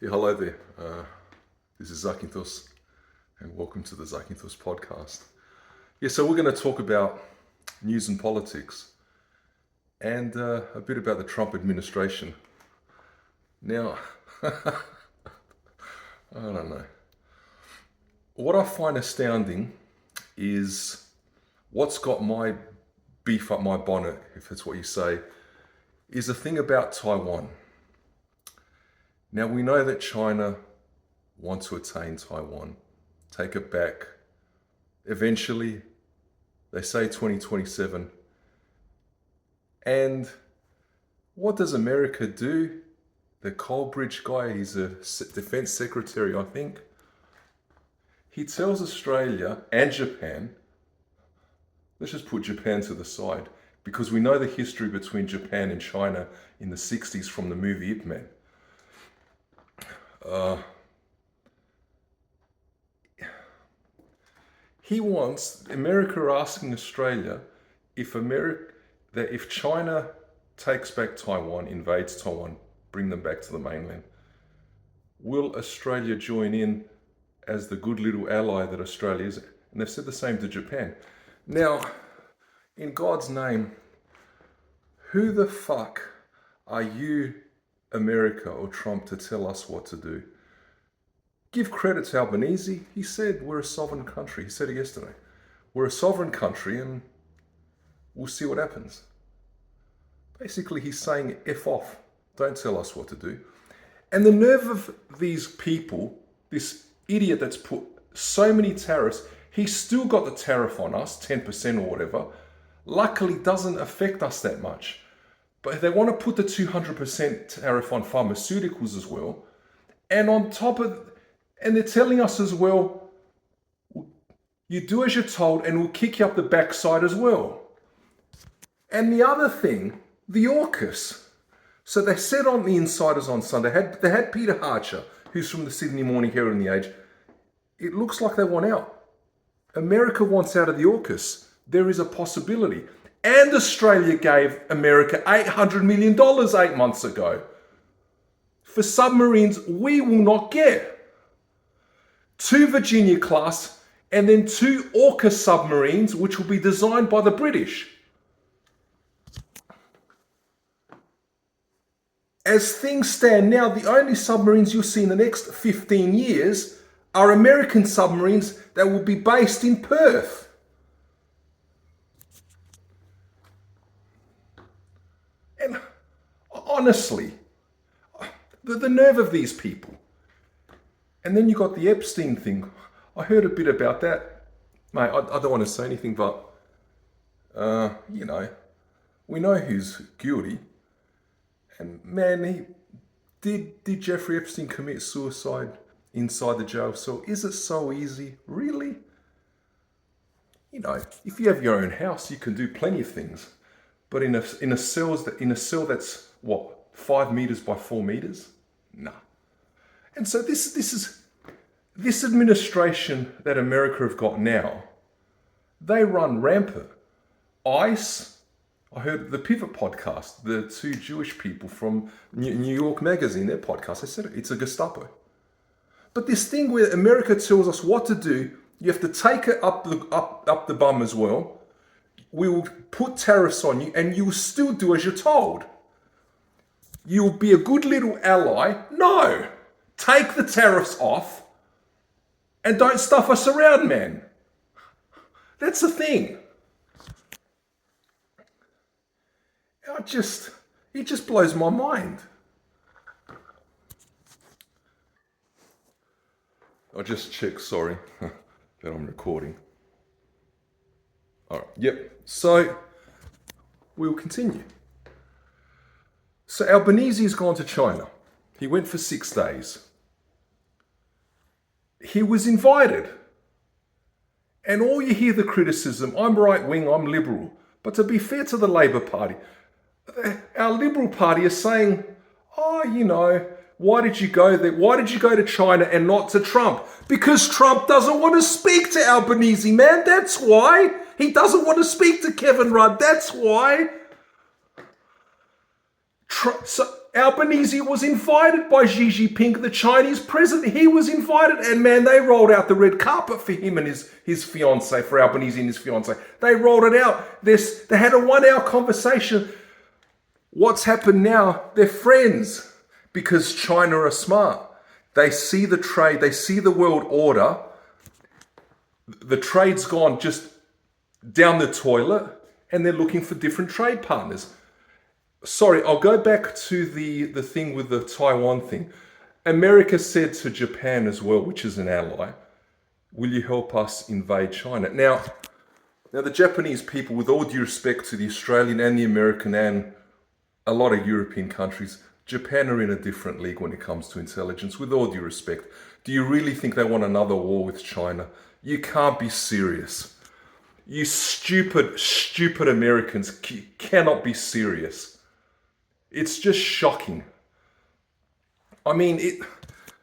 Yeah, hello there. This is Zakynthos, and welcome to the Zakynthos podcast. Yeah, so we're going to talk about news and politics, and a bit about the Trump administration. Now, I don't know. What I find astounding is what's got my beef up my bonnet, if that's what you say, is the thing about Taiwan. Now, we know that China wants to attain Taiwan, take it back. Eventually, they say 2027. And what does America do? The Colbridge guy, he's a defense secretary, I think. He tells Australia and Japan, let's just put Japan to the side, because we know the history between Japan and China in the 60s from the movie Ip Man. He wants America asking Australia if China takes back Taiwan, invades Taiwan, bring them back to the mainland, will Australia join in as the good little ally that Australia is? And they've said the same to Japan. Now, in God's name, who the fuck are you, America or Trump, to tell us what to do? Give credit to Albanese. He said we're a sovereign country. He said it yesterday. We're a sovereign country and we'll see what happens. Basically, he's saying F off. Don't tell us what to do. And the nerve of these people, this idiot that's put so many tariffs, he's still got the tariff on us, 10% or whatever. Luckily, doesn't affect us that much. But they want to put the 200% tariff on pharmaceuticals as well. And on top of, and they're telling us as well, you do as you're told and we'll kick you up the backside as well. And the other thing, the AUKUS. So they said on the Insiders on Sunday, they had Peter Harcher, who's from the Sydney Morning Herald and The Age. It looks like they want out. America wants out of the AUKUS. There is a possibility. And Australia gave America $800 million 8 months ago for submarines we will not get. 2 Virginia class and then 2 AUKUS submarines, which will be designed by the British. As things stand now, the only submarines you'll see in the next 15 years are American submarines that will be based in Perth. And honestly, the nerve of these people. And then you got the Epstein thing. I heard a bit about that. Mate, I don't want to say anything, but, we know who's guilty. And man, did Jeffrey Epstein commit suicide inside the jail cell? Is it so easy? Really? If you have your own house, you can do plenty of things. But in a cell that's what, 5 meters by 4 meters? Nah. And so this administration that America have got now, they run rampant. ICE, I heard the Pivot podcast, the 2 Jewish people from New York Magazine, their podcast, they said it's a Gestapo. But this thing where America tells us what to do, you have to take it up the bum as well. We will put tariffs on you and you will still do as you're told. You'll be a good little ally. No! Take the tariffs off and don't stuff us around, man. That's the thing. It just blows my mind. I'll just check, sorry, that I'm recording. All right, yep. So we'll continue. So Albanese has gone to China. He went for 6 days. He was invited. And all you hear the criticism, I'm right wing, I'm liberal. But to be fair to the Labor Party, our Liberal Party is saying, why did you go there? Why did you go to China and not to Trump? Because Trump doesn't want to speak to Albanese, man. That's why. He doesn't want to speak to Kevin Rudd. That's why. So Albanese was invited by Xi Jinping, the Chinese president. He was invited, and man, they rolled out the red carpet for him and his fiance, for Albanese and his fiance. They rolled it out. They had a 1 hour conversation. What's happened now? They're friends because China are smart. They see the trade, they see the world order. The trade's gone just down the toilet, and they're looking for different trade partners. Sorry, I'll go back to the thing with the Taiwan thing. America said to Japan as well, which is an ally, will you help us invade China? Now the Japanese people, with all due respect to the Australian and the American and a lot of European countries, Japan are in a different league when it comes to intelligence, with all due respect. Do you really think they want another war with China? You can't be serious. You stupid Americans cannot be serious. It's just shocking. I mean,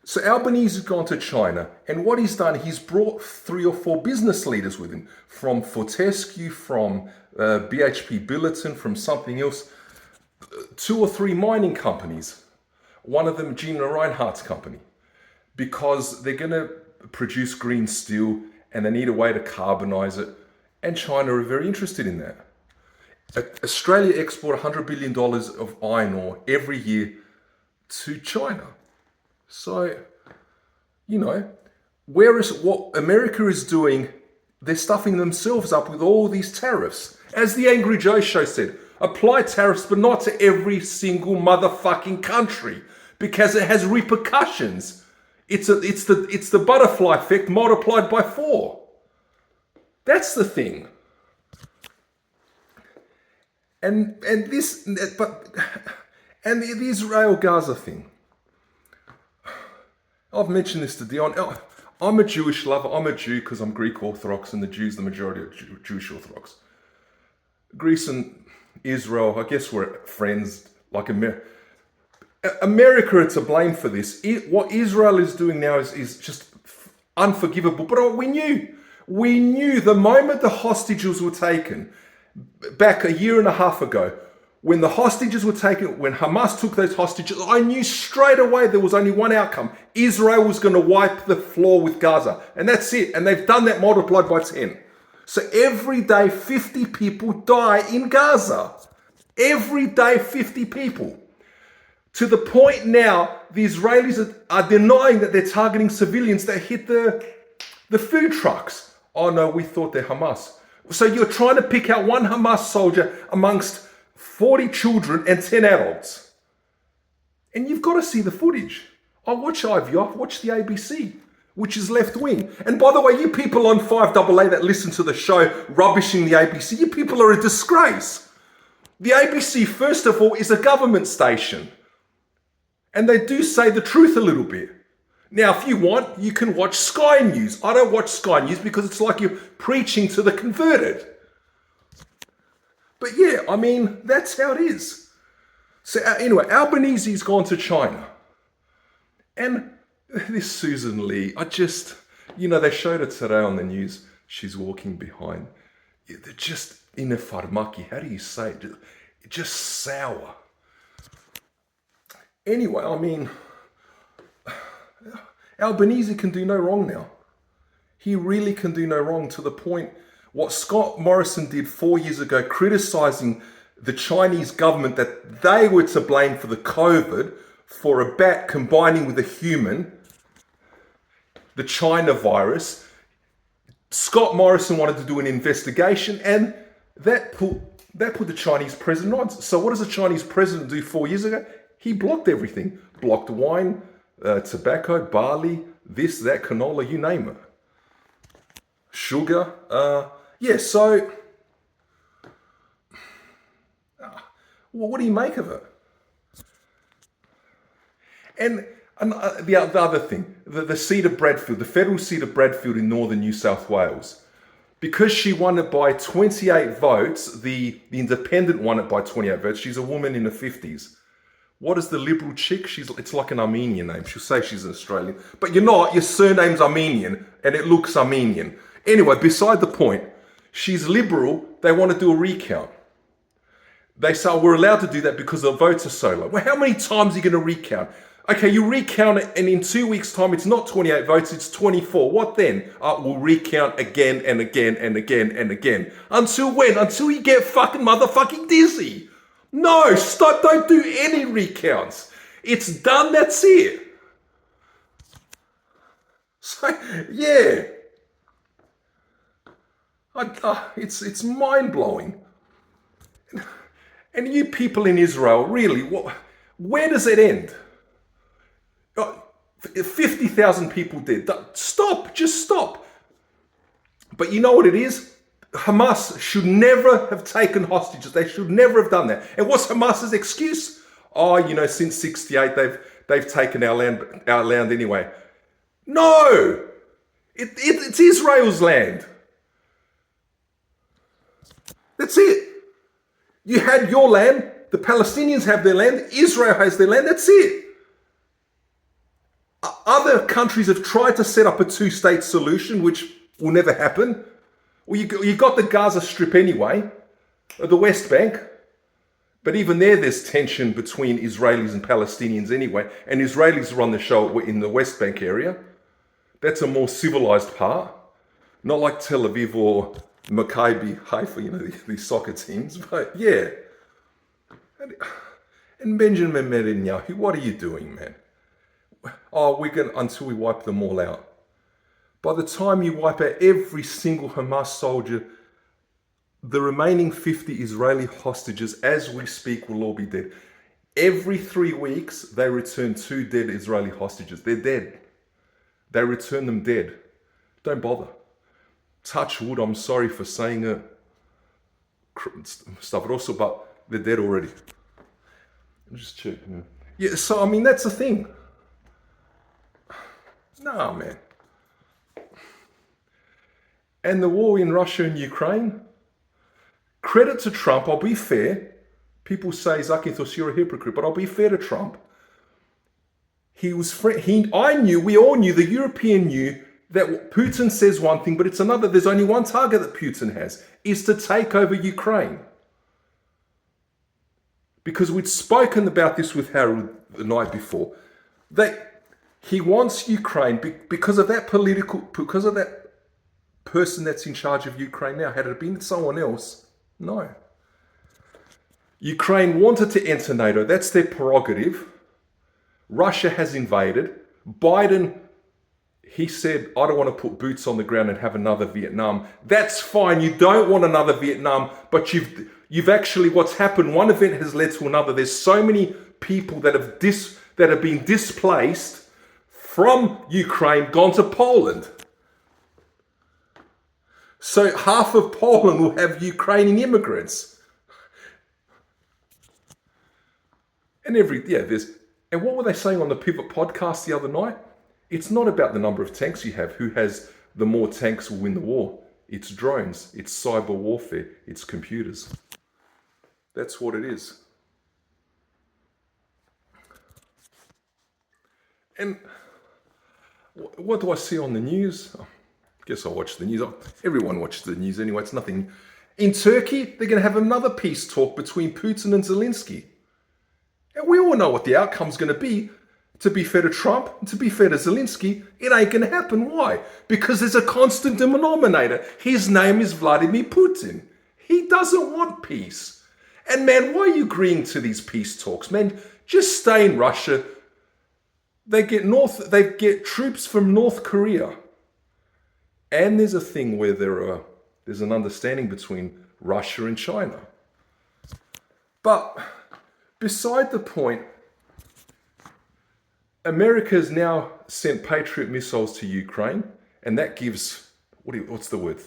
so Albanese has gone to China, and what he's done, he's brought 3 or 4 business leaders with him, from Fortescue, from BHP Billiton, from something else, 2 or 3 mining companies. One of them, Gina Reinhardt's company, because they're going to produce green steel and they need a way to carbonize it, and China are very interested in that. Australia export $100 billion of iron ore every year to China. So, you know, whereas what America is doing, they're stuffing themselves up with all these tariffs. As the Angry Joe show said, apply tariffs, but not to every single motherfucking country, because it has repercussions. It's the butterfly effect multiplied by 4. That's the thing. And the Israel-Gaza thing. I've mentioned this to Dion. I'm a Jewish lover. I'm a Jew because I'm Greek Orthodox, and the Jews, the majority are Jewish Orthodox. Greece and Israel, I guess we're friends. Like America are to blame for this. What Israel is doing now is just unforgivable. But we knew the moment the hostages were taken, back a year and a half ago, when the hostages were taken, when Hamas took those hostages, I knew straight away there was only one outcome. Israel was going to wipe the floor with Gaza. And that's it. And they've done that multiplied by 10. So every day, 50 people die in Gaza. Every day, 50 people. To the point now, the Israelis are denying that they're targeting civilians that hit the food trucks. Oh no, we thought they're Hamas. So you're trying to pick out one Hamas soldier amongst 40 children and 10 adults. And you've got to see the footage. I watch IVF, watch the ABC, which is left wing. And by the way, you people on 5AA that listen to the show rubbishing the ABC, you people are a disgrace. The ABC, first of all, is a government station. And they do say the truth a little bit. Now, if you want, you can watch Sky News. I don't watch Sky News because it's like you're preaching to the converted. But yeah, I mean, that's how it is. So anyway, Albanese's gone to China. And this Susan Lee, they showed her today on the news. She's walking behind. They're just in a farmaki. How do you say it? Just sour. Anyway, I mean, Albanese can do no wrong now. He really can do no wrong, to the point what Scott Morrison did 4 years ago, criticizing the Chinese government that they were to blame for the COVID, for a bat combining with a human, the China virus. Scott Morrison wanted to do an investigation, and that put the Chinese president on. So what does the Chinese president do 4 years ago? He blocked everything. Blocked wine, tobacco, barley, this, that, canola, you name it. Sugar. So what do you make of it? And the other thing, the seat of Bradfield, the federal seat of Bradfield in northern New South Wales, because she won it by 28 votes, the independent won it by 28 votes. She's a woman in her 50s. What is the Liberal chick? It's like an Armenian name. She'll say she's an Australian. But you're not. Your surname's Armenian, and it looks Armenian. Anyway, beside the point, she's Liberal. They want to do a recount. They say, oh, we're allowed to do that because the votes are so low. Well, how many times are you going to recount? Okay, you recount it, and in 2 weeks' time, it's not 28 votes, it's 24. What then? We'll recount again and again and again and again. Until when? Until you get fucking motherfucking dizzy. No, stop, don't do any recounts. It's done, that's it. So, yeah. It's mind-blowing. And you people in Israel, really, where does it end? 50,000 people dead. Stop, just stop. But you know what it is? Hamas should never have taken hostages. They should never have done that. And what's Hamas's excuse? Oh, since 68, they've taken our land anyway. No, it's Israel's land. That's it. You had your land. The Palestinians have their land. Israel has their land. That's it. Other countries have tried to set up a two-state solution, which will never happen. Well, you got the Gaza Strip anyway, the West Bank. But even there's tension between Israelis and Palestinians anyway. And Israelis run the show in the West Bank area. That's a more civilized part. Not like Tel Aviv or Maccabi Haifa, these soccer teams. But yeah. And Benjamin Netanyahu, what are you doing, man? Oh, until we wipe them all out. By the time you wipe out every single Hamas soldier, the remaining 50 Israeli hostages, as we speak, will all be dead. Every 3 weeks, they return 2 dead Israeli hostages. They're dead. They return them dead. Don't bother. Touch wood, I'm sorry for saying it. Stuff it also, but they're dead already. Just check. Yeah, so that's the thing. Nah, man. And the war in Russia and Ukraine, credit to Trump, I'll be fair. People say, Zakynthos, you're a hypocrite, but I'll be fair to Trump. We all knew, the European knew that Putin says one thing, but it's another. There's only one target that Putin has, is to take over Ukraine. Because we'd spoken about this with Harold the night before. He wants Ukraine because of that person that's in charge of Ukraine now. Had it been someone else, no. Ukraine wanted to enter NATO. That's their prerogative. Russia has invaded. Biden, he said, I don't want to put boots on the ground and have another Vietnam. That's fine. You don't want another Vietnam, but you've actually, what's happened, one event has led to another. There's so many people that have been displaced from Ukraine, gone to Poland. So half of Poland will have Ukrainian immigrants. And what were they saying on the Pivot podcast the other night? It's not about the number of tanks you have. Who has the more tanks will win the war. It's drones, it's cyber warfare, it's computers. That's what it is. And what do I see on the news? Guess I watch the news. Everyone watches the news anyway. It's nothing. In Turkey, they're going to have another peace talk between Putin and Zelensky. And we all know what the outcome's going to be. To be fair to Trump, and to be fair to Zelensky, it ain't going to happen. Why? Because there's a constant denominator. His name is Vladimir Putin. He doesn't want peace. And man, why are you agreeing to these peace talks? Man, just stay in Russia. They get troops from North Korea. And there's a thing where there's an understanding between Russia and China. But beside the point, America has now sent Patriot missiles to Ukraine, and that gives, what's the word?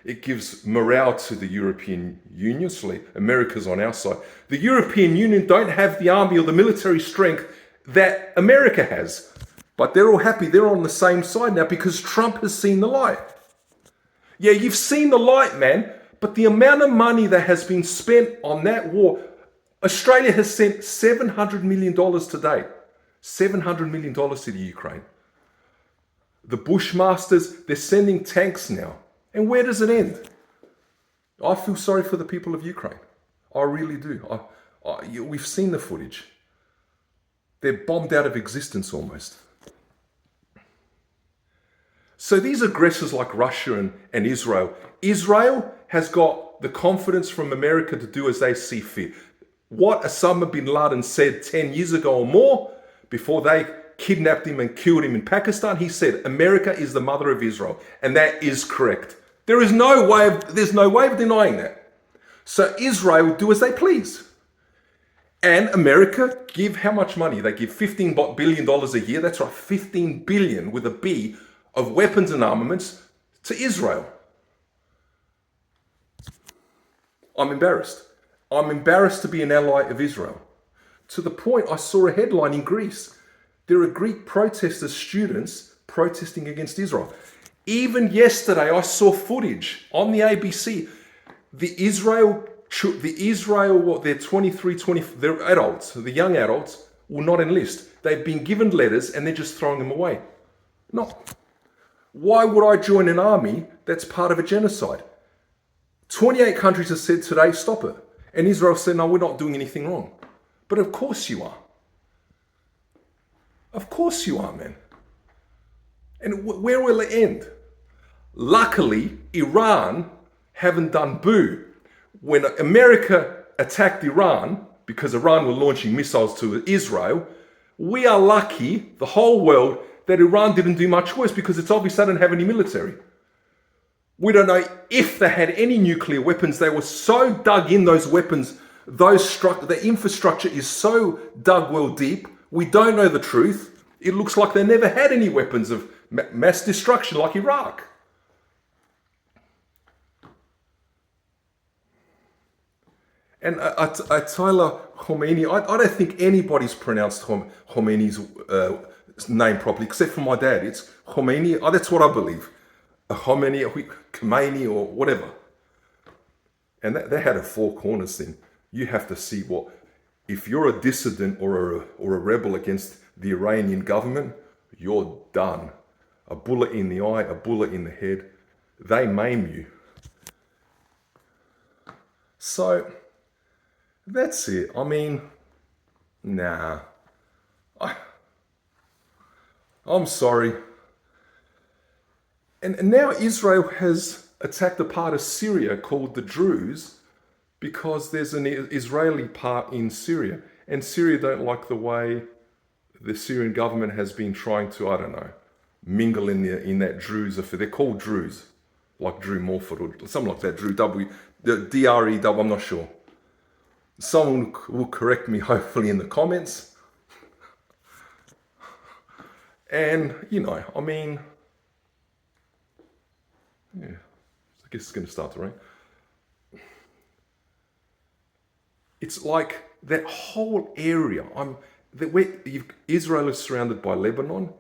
It gives morale to the European Union. So America's on our side. The European Union don't have the army or the military strength that America has. But they're all happy. They're on the same side now because Trump has seen the light. Yeah, you've seen the light, man. But the amount of money that has been spent on that war, Australia has sent $700 million to date. $700 million to the Ukraine. The Bushmasters, they're sending tanks now. And where does it end? I feel sorry for the people of Ukraine. I really do. We've seen the footage. They're bombed out of existence almost. So these aggressors like Russia and Israel has got the confidence from America to do as they see fit. What Osama bin Laden said 10 years ago or more, before they kidnapped him and killed him in Pakistan, he said, America is the mother of Israel. And that is correct. There's no way of denying that. So Israel do as they please. And America give how much money? They give $15 billion a year. That's right, 15 billion with a B of weapons and armaments to Israel. I'm embarrassed. I'm embarrassed to be an ally of Israel. To the point I saw a headline in Greece. There are Greek protesters, students, protesting against Israel. Even yesterday, I saw footage on the ABC. They're 23, 20, they're adults, the young adults will not enlist. They've been given letters and they're just throwing them away. No. Why would I join an army that's part of a genocide? 28 countries have said today, stop it. And Israel said, no, we're not doing anything wrong. But of course you are. Of course you are, man. And where will it end? Luckily, Iran haven't done boo. When America attacked Iran, because Iran were launching missiles to Israel, we are lucky, the whole world, that Iran didn't do much worse because it's obvious they don't have any military. We don't know if they had any nuclear weapons. They were so dug in, those weapons, the infrastructure is so dug well deep. We don't know the truth. It looks like they never had any weapons of mass destruction like Iraq. And Ayatollah Khomeini, I don't think anybody's pronounced Khomeini's name properly, except for my dad. It's Khomeini. That's what I believe. Khomeini or whatever. And they had a four corners thing. You have to see if you're a dissident or a rebel against the Iranian government, you're done. A bullet in the eye, a bullet in the head. They maim you. So that's it. I mean, nah. I'm sorry. And now Israel has attacked a part of Syria called the Druze because there's an Israeli part in Syria. And Syria don't like the way the Syrian government has been trying to, I don't know, mingle in that Druze affair. They're called Druze, like Drew Morford or something like that. Drew W, the DREW, I'm not sure. Someone will correct me hopefully in the comments. And, I mean, yeah, I guess it's going to start to rain. It's like that whole area. Israel is surrounded by Lebanon,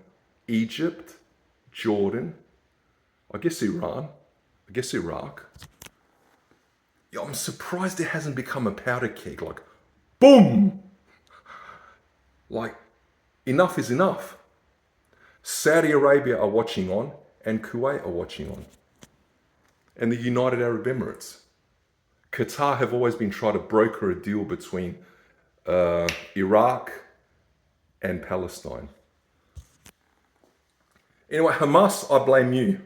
Egypt, Jordan, I guess Iran, I guess Iraq. Yeah, I'm surprised it hasn't become a powder keg. Like, boom! Like, enough is enough. Saudi Arabia are watching on, and Kuwait are watching on. And the United Arab Emirates. Qatar have always been trying to broker a deal between Iraq and Palestine. Anyway, Hamas, I blame you.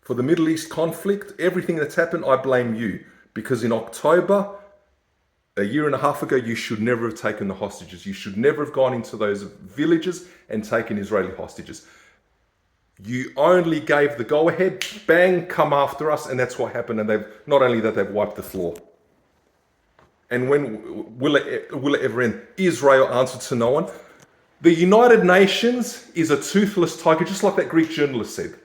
For the Middle East conflict, everything that's happened, I blame you. Because in October, a year and a half ago, you should never have taken the hostages. You should never have gone into those villages and taken Israeli hostages. You only gave the go-ahead, bang, come after us, and that's what happened. And not only that, they've wiped the floor. And when will it ever end? Israel answered to no one. The United Nations is a toothless tiger, just like that Greek journalist said.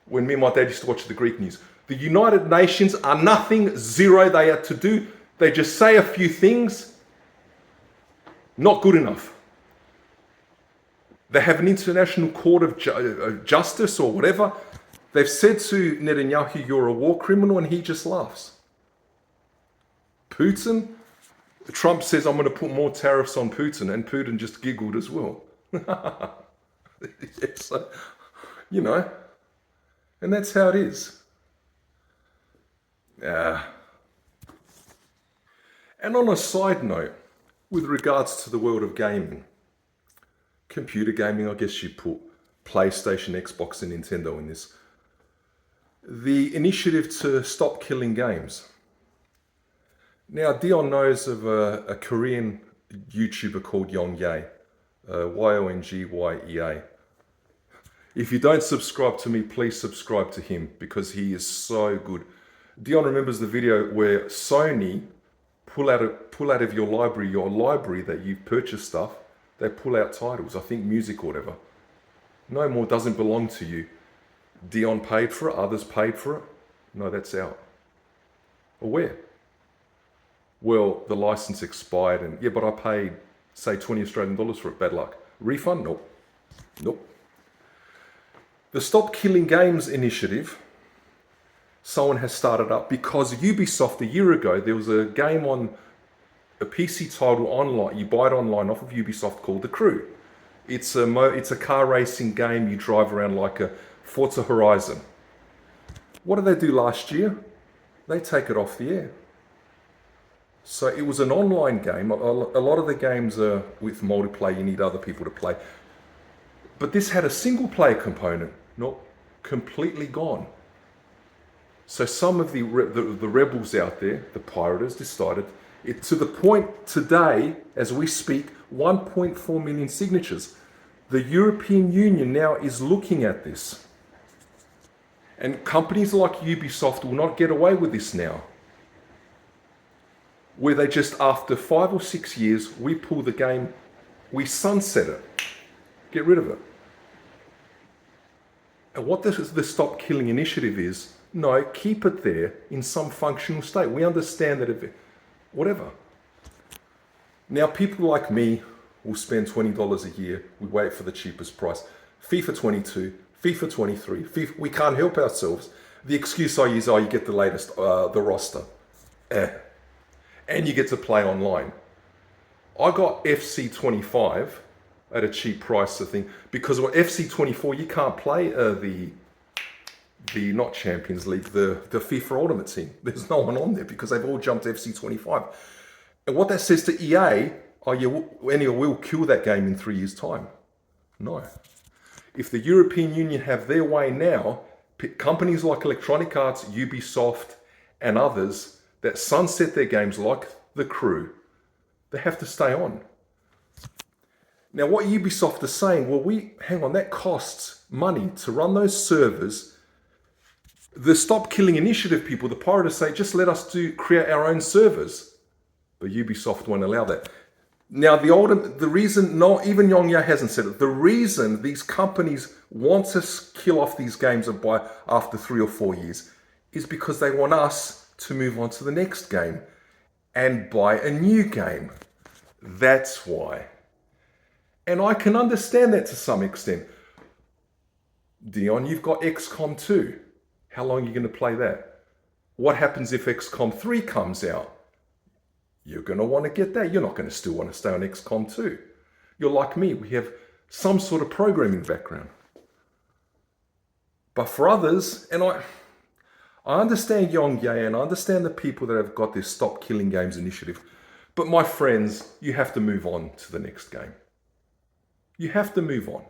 When me and my dad used to watch the Greek news. The United Nations are nothing, zero they are to do. They just say a few things. Not good enough. They have an international court of justice or whatever. They've said to Netanyahu, you're a war criminal, and he just laughs. Putin, Trump says, I'm going to put more tariffs on Putin, and Putin just giggled as well. So, and that's how it is. And on a side note, with regards to the world of gaming, computer gaming, I guess you put PlayStation, Xbox, and Nintendo in this. The initiative to stop killing games. Now, Dion knows of a Korean YouTuber called Yongye, Yongye. If you don't subscribe to me, please subscribe to him because he is so good. Dion remembers the video where Sony pull out of your library that you've purchased stuff. They pull out titles, I think music or whatever. No more doesn't belong to you. Dion paid for it, others paid for it. No, that's out. Or where? Well, the license expired and yeah, but I paid, say, 20 Australian dollars for it, bad luck. Refund? Nope. Nope. The Stop Killing Games initiative, someone has started up because Ubisoft a year ago, there was a game on a PC title online, you buy it online off of Ubisoft called The Crew. It's a car racing game, you drive around like a Forza Horizon. What did they do last year? They take it off the air. So it was an online game. A lot of the games are with multiplayer, you need other people to play. But this had a single player component, not completely gone. So some of the rebels out there, the pirators, decided it to the point today, as we speak, 1.4 million signatures. The European Union now is looking at this. And companies like Ubisoft will not get away with this now. Where they just, after 5 or 6 years, we pull the game, we sunset it, get rid of it. And what the Stop Killing initiative is, no, keep it there in some functional state. We understand that if whatever. Now, people like me will spend $20 a year. We wait for the cheapest price. FIFA 22, FIFA 23, FIFA, we can't help ourselves. The excuse I use, you get the latest, the roster. And you get to play online. I got FC 25 at a cheap price, I think, because with FC 24, you can't play the not Champions League, the FIFA Ultimate Team. There's no one on there because they've all jumped FC 25. And what that says to EA, we'll kill that game in 3 years' time. No. If the European Union have their way now, companies like Electronic Arts, Ubisoft, and others that sunset their games like The Crew, they have to stay on. Now, what Ubisoft is saying, well, hang on, that costs money to run those servers. The Stop Killing initiative people, the pirators say, just let us create our own servers. But Ubisoft won't allow that. Now, the reason, no, even Yongye hasn't said it, the reason these companies want to kill off these games after 3 or 4 years is because they want us to move on to the next game and buy a new game. That's why. And I can understand that to some extent. Dion, you've got XCOM 2. How long are you going to play that? What happens if XCOM 3 comes out? You're going to want to get that. You're not going to still want to stay on XCOM 2. You're like me. We have some sort of programming background. But for others, and I understand Yongye and I understand the people that have got this Stop Killing Games initiative. But my friends, you have to move on to the next game. You have to move on.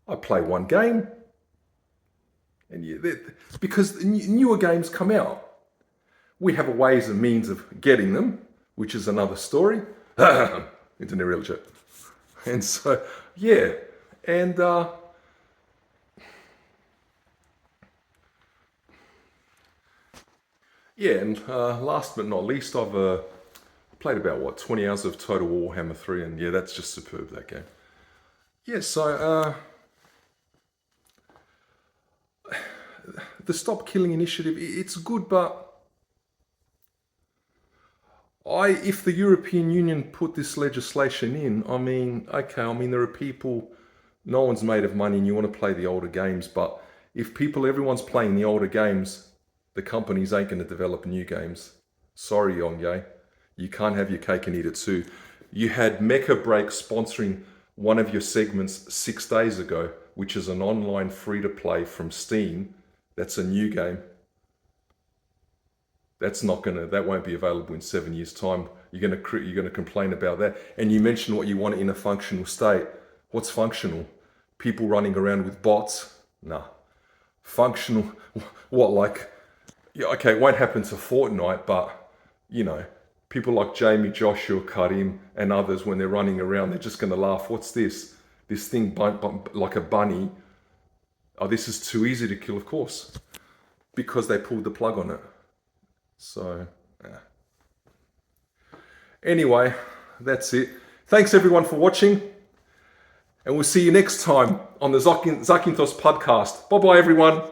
I play one game, and because newer games come out. We have ways and means of getting them, which is another story. Internet real joke. And so, yeah. And last but not least, I've played about, 20 hours of Total Warhammer 3, and yeah, that's just superb, that game. Yeah, so the Stop Killing initiative, it's good, but if the European Union put this legislation in, there are people, no one's made of money and you want to play the older games, but if everyone's playing the older games, the companies ain't going to develop new games. Sorry, Yongye. You can't have your cake and eat it too. You had Mecha Break sponsoring one of your segments 6 days ago, which is an online free-to-play from Steam. That's a new game. that won't be available in 7 years' time. You're gonna complain about that. And you mentioned what you want in a functional state. What's functional? People running around with bots? Nah. Functional, what, like, yeah, okay, it won't happen to Fortnite, but, you know, people like Jamie, Joshua, Karim, and others, when they're running around, they're just going to laugh. What's this? This thing like a bunny. Oh, this is too easy to kill, of course, because they pulled the plug on it. So, yeah. Anyway, that's it. Thanks everyone for watching. And we'll see you next time on the Zakynthos podcast. Bye-bye, everyone.